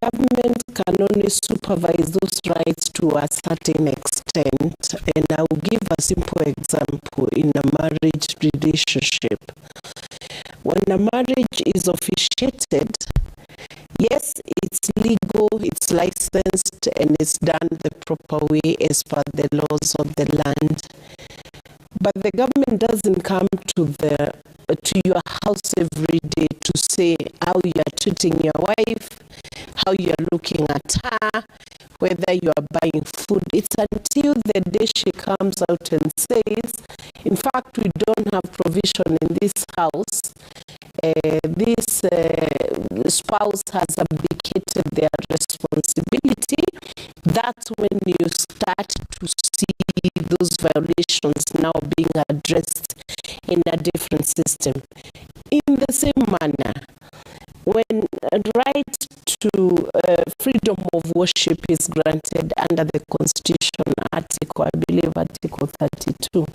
government can only supervise those rights to a certain extent. And I will give a simple example in a marriage relationship. When a marriage is officiated, yes, it's legal, it's licensed, and it's done the proper way as per the laws of the land. But the government doesn't come to your house every day to say how you are treating your wife, how you are looking at her, whether you are buying food. It's until the day she comes out and says, in fact, we don't have provision in this house. This spouse has abdicated their responsibility. That's when you start to see those violations now being addressed in a different system. In the same manner, when a right to freedom of worship is granted under the Constitution, Article 32,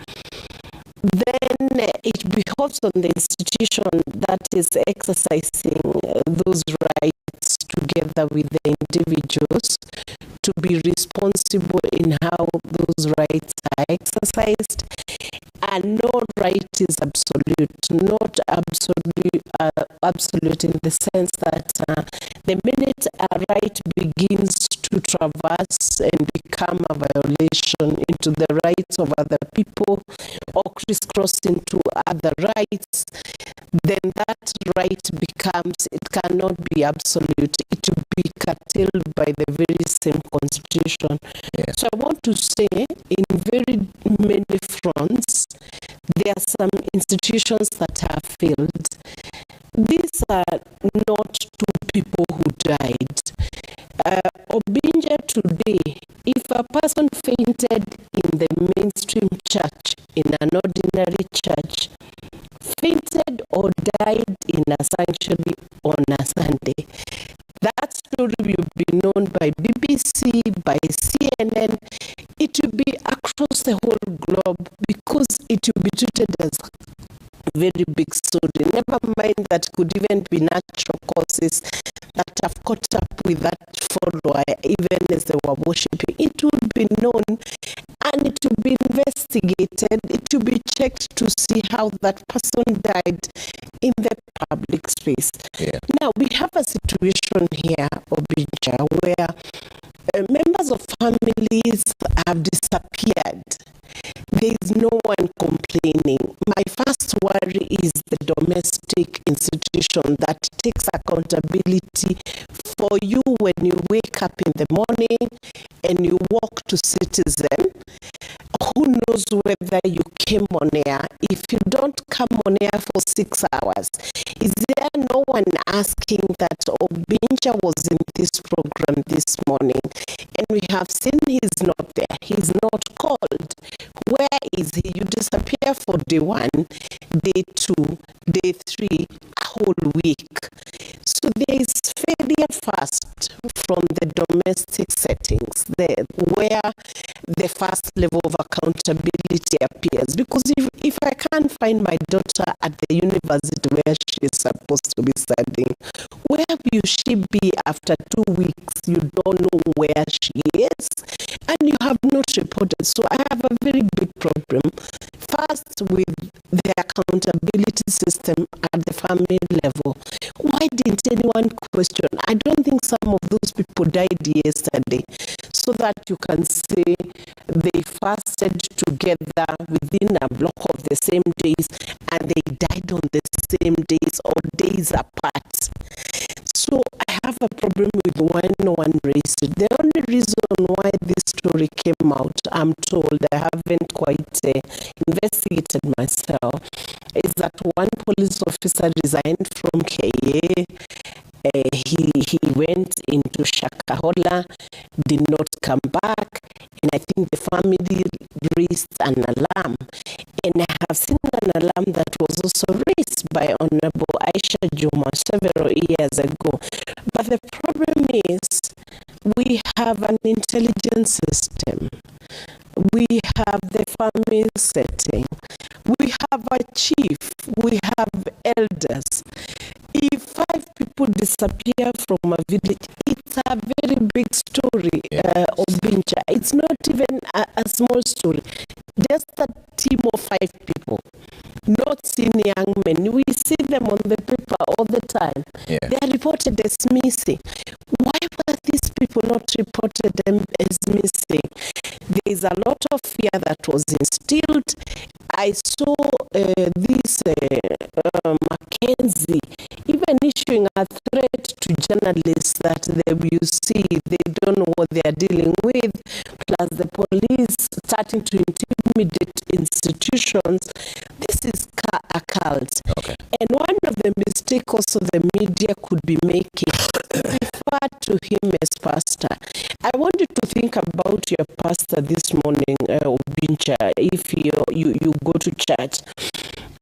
then it behoves on the institution that is exercising those rights together with the individuals to be responsible in how those rights are exercised. And no right is absolute, not absolute in the sense that the minute a right begins to traverse and become a violation into the rights of other people or crisscross into other rights, then that right becomes, it cannot be absolute. It will be curtailed by the very same Constitution. Yeah. So I want to say, in very many fronts, there are some institutions that have failed. These are not two people who died. Obinja today, if a person fainted in the mainstream church, in an ordinary church, fainted or died in a sanctuary on a Sunday, that story will be known by BBC, by CNN. It will be across the whole globe because it will be treated as a very big story. Never mind that could even be natural causes that have caught up with that follower even as they were worshiping. It will be known and it will be investigated. It will be checked to see how that person died in the public space. Yeah. Now, we have a situation here, Obinja, where members of families have disappeared. There is no one complaining. My first worry is the domestic institution that takes accountability for you when you wake up in the morning and you walk to Citizen. Who knows whether you came on air? If you don't come on air for 6 hours, is there no one asking that Obinja was in this program this morning and we have seen he's not there, he's not called? Where is he? You disappear for day 1, day 2, day 3, a whole week. So there is failure first from the domestic settings, where the first level of accountability appears. Because if I can't find my daughter at the university where she is supposed to be studying, where will she be after 2 weeks? You don't know where she is and you have not reported. So I have a very big problem. First, with the accountability system at the family level. Why didn't anyone question? I don't think some of those people died yesterday, so that you can say they fasted together within a block of the same days and they died on the same days or days apart. So I have a problem with why no one raised it. The only reason why this story came out, I'm told, I haven't quite investigated myself, is that one police officer resigned from KA. He went into Shakahola, did not come back, and I think the family raised an alarm. And I have seen an alarm that was also raised by Honorable Aisha Juma several years ago. But the problem is, we have an intelligence system. We have the family setting. We have a chief. We have elders. If 5 people people disappear from a village, it's a very big story, Obinja. It's not even a small story. Just a team of 5 people, not seen young men. We see them on the paper all the time. Yeah. They are reported as missing. Why were these people not reported as missing? There is a lot of fear that was instilled. I saw this Mackenzie even issuing a threat to journalists that they will see they don't know what they are dealing with, plus the police starting to intimidate institutions. This is a cult. Okay. And one of the mistakes also the media could be making, refer to him as pastor. I want you to think about your pastor this morning, Obinja, if you go to church.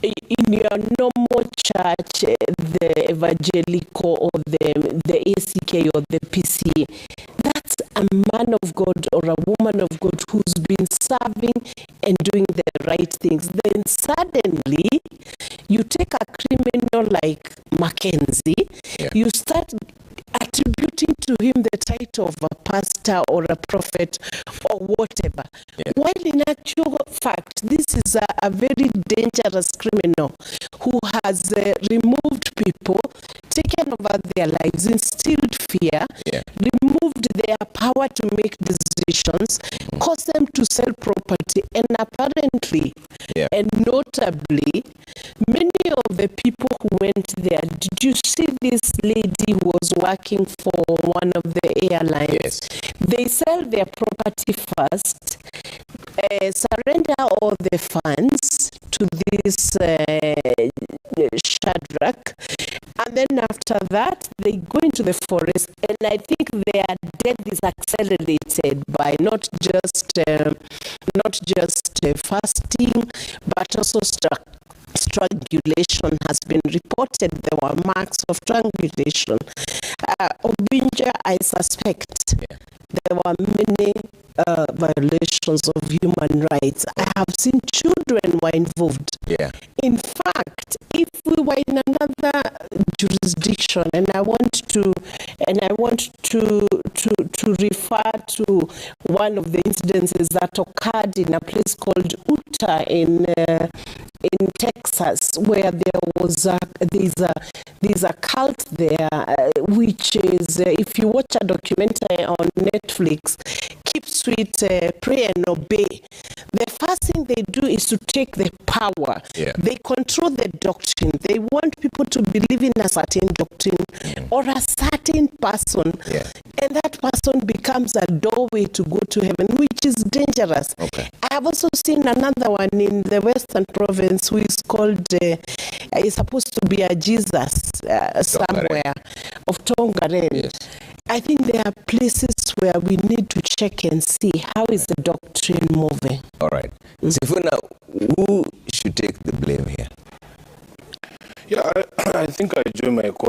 In your normal church, the evangelical or the ACK or the PCA, that's a man of God or a woman of God who's been serving and doing the right things. Then suddenly, you take a criminal like Mackenzie, you start attributing to him the title of a pastor or a prophet or whatever. While in actual fact, this is a very dangerous criminal who has removed people, taken over their lives, instilled fear, removed their power to make decisions, caused them to sell property, and apparently and notably, many of the people who went there, did you see this lady who was working for one of the airlines? Yes. They sell their property first, surrender all the funds to this Shadrach, and then after that they go into the forest, and I think their death is accelerated by not just fasting, but also strangulation has been reported. There were marks of strangulation. Obinja, I suspect there were many violations of human rights. I have seen children were involved. In fact, if we were in another jurisdiction, and I want to refer to one of the incidences that occurred in a place called Utah in Texas, where there's a cult there, which is, if you watch a documentary on Netflix, Keep Sweet, Pray and Obey. The first thing they do is to take the power. They control the doctrine. They want people to believe in a certain doctrine or a certain person. And that person becomes a doorway to go to heaven, which is dangerous. I have also seen another one in the Western Province who is called, is supposed to be a Jesus somewhere, of Tongaren. I think there are places where we need to check and see how is the doctrine moving. All right. Sifuna,